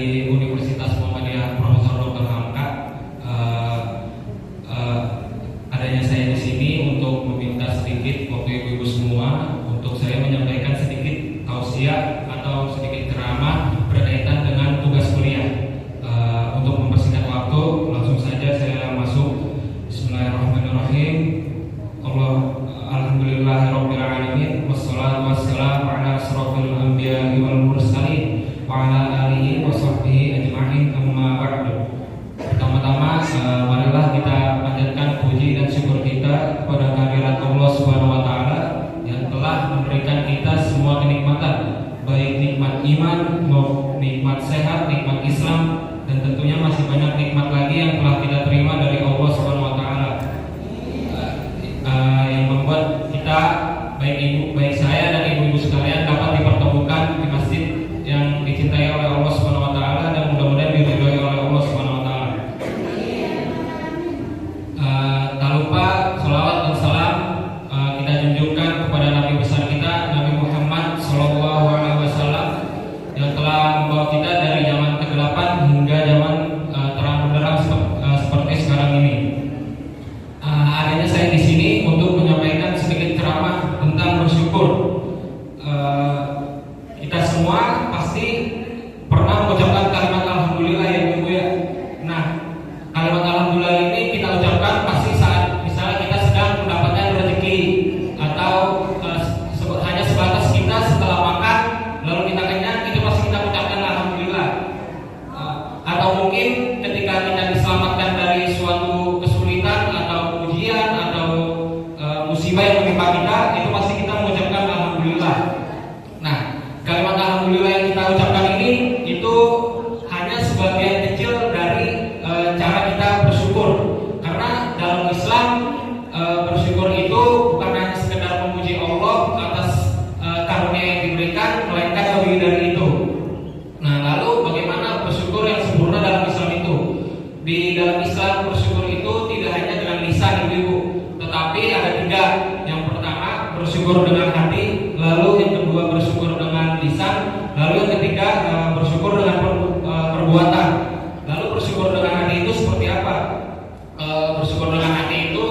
dari Universitas Muhammadiyah Profesor Dr. Hamka. Adanya saya di sini untuk meminta sedikit waktu ibu-ibu semua untuk saya menyampaikan sedikit tausiah atau sedikit ceramah berkaitan dengan tugas kuliah. Untuk mempersingkat waktu, langsung saja saya masuk. Bismillahirrahmanirrahim. Alhamdulillahirabbil alamin wassalatu wassalamu ala asrofil anbiya'i wal mursalin wa ala alihi wa sahbihi ajma'in, amma ba'du. Pertama-tama marilah kita panjatkan puji dan syukur kita kepada kehadirat Allah Subhanahu wa taala yang telah memberikan kita semua kenikmatan, baik nikmat iman, nikmat sehat, nikmat Islam, dan tentunya masih banyak nikmat lagi yang telah kita terima dari Allah Subhanahu wa taala. Yang membuat kita, baik saya dan ibu-ibu sekalian, dapat dipertemukan di masjid yang dicintai oleh Allah Subhanahu wa taala dan mudah-mudahan diridhoi oleh Allah Subhanahu wa taala. Tak lupa sholawat dan salam kita junjungkan kepada Nabi besar kita, Nabi Muhammad sallallahu alaihi wasallam, yang telah membawa kita dari zaman kegelapan hingga zaman terang benderang seperti sekarang ini. Adanya saya di sini untuk menyampaikan sedikit ceramah tentang bersyukur. Kita semua pasti pernah mengucapkan kalimat alhamdulillah ya ibu ya. Nah, kalimat alhamdulillah ini kita ucapkan pasti saat misalnya kita sedang mendapatkan rezeki, atau hanya sebatas kita setelah makan lalu kita kenyang, itu pasti kita ucapkan alhamdulillah. Atau mungkin ketika kita diselamatkan dari suatu kesulitan atau ujian atau musibah yang menimpa kita, itu pasti kita mengucapkan alhamdulillah. Nah, kalimat alhamdulillah yang kita ucapkan ini itu hanya sebagian kecil dari cara kita bersyukur. Karena dalam Islam bersyukur itu bukan hanya sekedar memuji Allah atas karunia yang diberikan, melainkan lebih dari itu. Nah, lalu bagaimana bersyukur yang sempurna dalam Islam itu? Di dalam Islam bersyukur itu tidak hanya dengan lisan ibu, tetapi ada tiga. Yang pertama bersyukur dengan hati, lalu yang kedua bersyukur dengan lisan, lalu yang ketiga bersyukur dengan perbuatan. Lalu bersyukur dengan hati itu seperti apa? Bersyukur dengan hati itu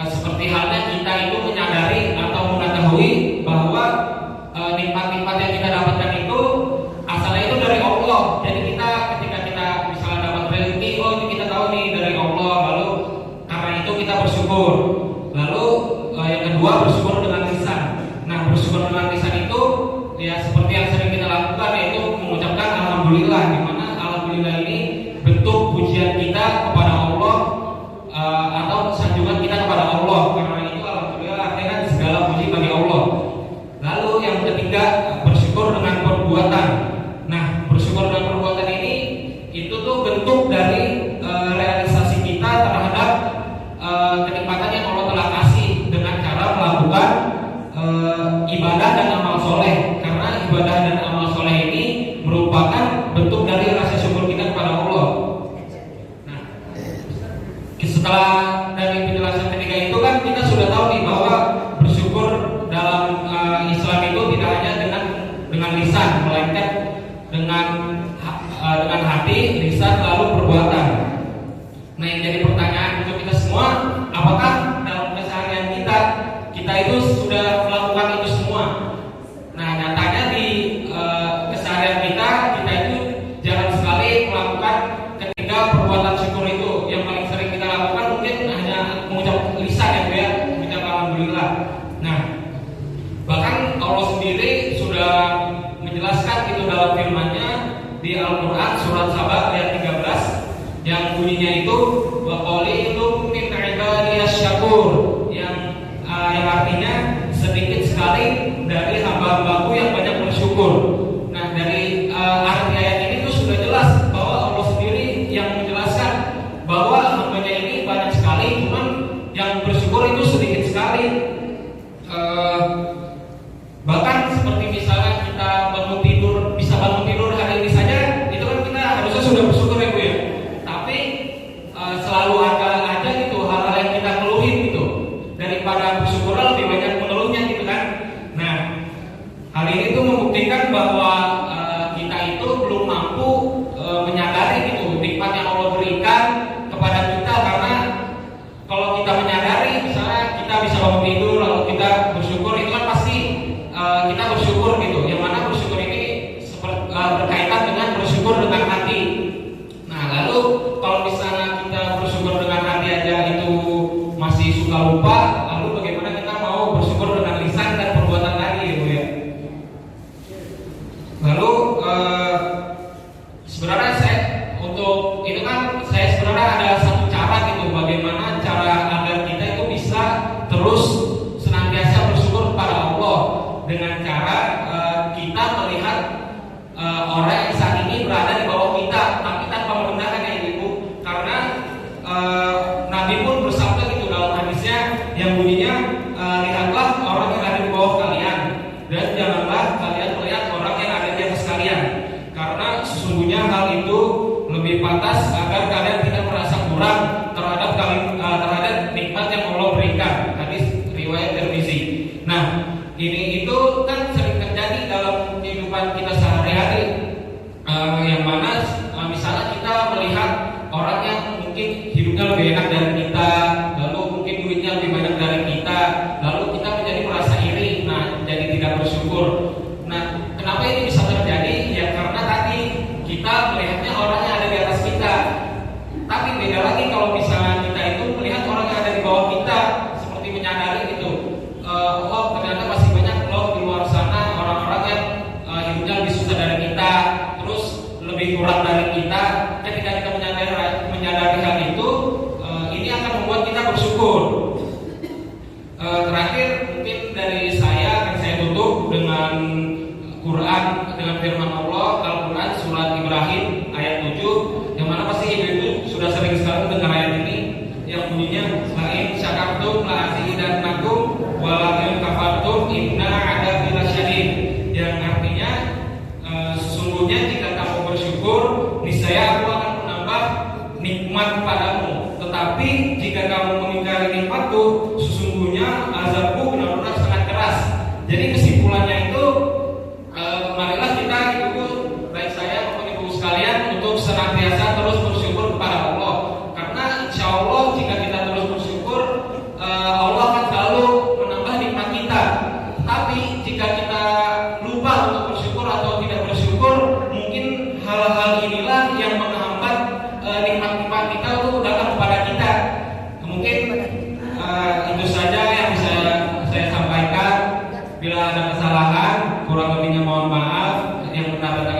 seperti halnya kita itu menyadari atau mengetahui bahwa nikmat-nikmat yang kita dapatkan itu asalnya itu dari Allah. Jadi kita ketika kita misalnya dapat rezeki, oh ini kita tahu nih dari Allah, lalu karena itu kita bersyukur. Lalu yang kedua bersyukur dengan lisan. Nah, bersyukur dengan lisan itu ya seperti yang sering kita lakukan, yaitu mengucapkan alhamdulillah, di mana alhamdulillah ini bentuk pujian kita kepada Allah atau sanjungan kita kepada Allah. Karena itu alhamdulillah artinya kan segala puji bagi Allah. Lalu yang ketiga bersyukur dengan perbuatan. Nah, bersyukur dengan perbuatan ini itu tuh bentuk dari realisasi kita terhadap kenikmatan yang Allah telah kasih dengan cara melakukan ibadah dan amal soleh. Karena ibadah dan amal soleh ini merupakan bentuk dari rasa syukur kita kepada Allah. Nah, setelah dari penjelasan ketiga itu kan kita sudah tahu nih bahwa bersyukur dalam Islam itu tidak hanya dengan lisan, melainkan dengan hati, lisan, lalu perbuatan. Nah, yang jadi pertanyaan untuk kita semua, apakah dalam keseharian kita itu sudah melakukan itu semua? Nah, nyatanya di keseharian kita itu jarang sekali melakukan ketiga perbuatan syukur itu. Yang paling sering kita lakukan mungkin hanya mengucap lisan ya, mengucap alhamdulillah. Nah, bahkan Allah sendiri sudah menjelaskan itu dalam firman-Nya di Al-Quran surat Saba ayat 13 yang bunyinya itu wa qalilun min ibadiyas syakur, yang artinya sedikit sekali dari hamba-hambaku yang banyak bersyukur. Nah, dari arti ayat ini itu sudah jelas bahwa Allah sendiri yang menjelaskan bahwa hambanya ini banyak sekali, cuman yang bersyukur itu sedikit sekali. Bahkan seperti misalnya kita bisa bangun tidur hari ini saja, itu kan kita harusnya sudah bersyukur ya Bu ya. Tapi selalu ada aja gitu hal-hal yang kita keluhin gitu. Daripada bersyukur lebih banyak mengeluhnya gitu kan. Nah, hal ini tuh membuktikan bahwa kita itu belum mampu kita menyadari misalnya kita bisa bangun tidur lalu kita bersyukur, itu kan pasti kita bersyukur gitu. Yang mana bersyukur ini berkaitan dengan bersyukur dengan hati. Nah, lalu kalau misalnya kita bersyukur dengan hati aja itu masih suka lupa, lalu bagaimana kita mau bersyukur dengan lisan dan perbuatan tadi, Ibu ya? Lalu sebenarnya saya untuk itu kan saya sebenarnya ada satu cara gitu, bagaimana cara agar kita itu bisa terus senantiasa bersyukur kepada Allah dengan cara kita melihat orang yang saat ini berada di bawah kita, tapi tanpa merendahkan ya Ibu. Karena Nabi pun bersabda gitu dalam hadisnya yang bunyinya, lihatlah orang yang ada di bawah kalian dan janganlah kalian melihat orang yang ada di atas kalian, karena sesungguhnya hal itu lebih pantas agar kalian tidak merasa kurang terhadap nikmat yang Allah berikan. Hadis riwayat Tirmizi. Nah, ini itu kan sering terjadi dalam kehidupan kita sehari-hari, yang mana misalnya kita melihat orang yang mungkin hidupnya lebih enak dari kita, lalu mungkin duitnya lebih banyak dari kita, lalu kita menjadi merasa iri, nah jadi tidak bersyukur. Nah, kenapa ini bisa terjadi? Ya karena tadi kita melihatnya orang yang ada di atas kita. Tapi beda lagi kalau misalnya kita itu melihat orang yang ada di bawah kita, seperti menyadari gitu, oh ternyata masih banyak loh di luar sana orang-orang yang hidupnya lebih susah dari kita, terus lebih kurang dari kita. Ketika kita menyadari hal itu, ini akan membuat kita bersyukur. Terakhir mungkin dari saya akan saya tutup dengan Quran, dengan firman Allah, Al-Quran surat Ibrahim ayat 7, yang mana pasti ibu-ibu sudah sering sekali mendengar ayat ini, yang bunyinya la'in syakartum la'azidannakum wa la'in kafartum inna adabi lasyadid, yang artinya sesungguhnya jika kamu bersyukur niscaya aku akan menambah nikmat padamu, tetapi jika kamu mengingkari nikmatku sesungguhnya azabku benar-benar sangat keras. Jadi kesimpulannya itu, marilah kita ibu, baik saya maupun ibu sekalian, untuk senantiasa terus bersyukur kepada Allah. Karena insya Allah jika kita terus bersyukur, Allah akan selalu menambah nikmat kita. Tapi jika kita lupa untuk bersyukur atau tidak bersyukur, mungkin hal-hal inilah yang menghambat nikmat-nikmat kita untuk datang kepada kita. Mungkin itu saja yang bisa saya sampaikan. Bila ada kesalahan, kurang lebihnya mohon maaf. Yang benar-benar